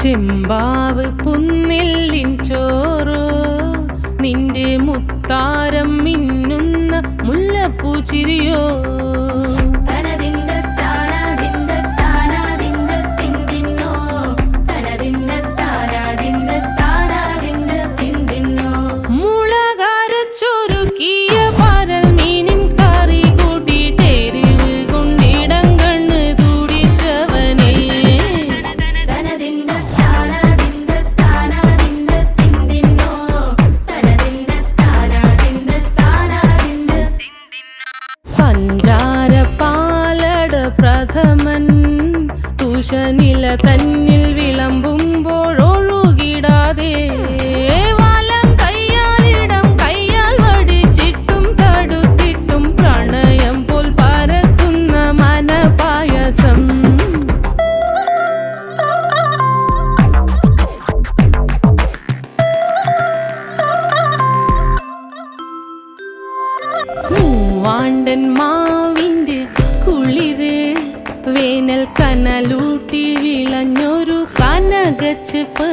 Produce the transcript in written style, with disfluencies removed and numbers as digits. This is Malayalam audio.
ചെമ്പാവ് പുന്നെല്ലിൻ ചോറോ നിന്റെ മുത്താരം മിന്നുന്ന മുല്ലപ്പൂച്ചിരിയോ പ്രഥമൻ തുഷനില തന്നിൽ വിളമ്പുമ്പോഴൊഴുകിടാതെ വലം കയ്യാലിടം കയ്യാൽ വടിച്ചിട്ടും തടുത്തിട്ടും പ്രണയം പോൽ പരക്കുന്ന മനപായസം മൂവാണ്ടൻ മാവിൻ്റെ കുളിര് വേനൽ കനലൂട്ടി വിളഞ്ഞൊരു കനകച്ചെപ്പ്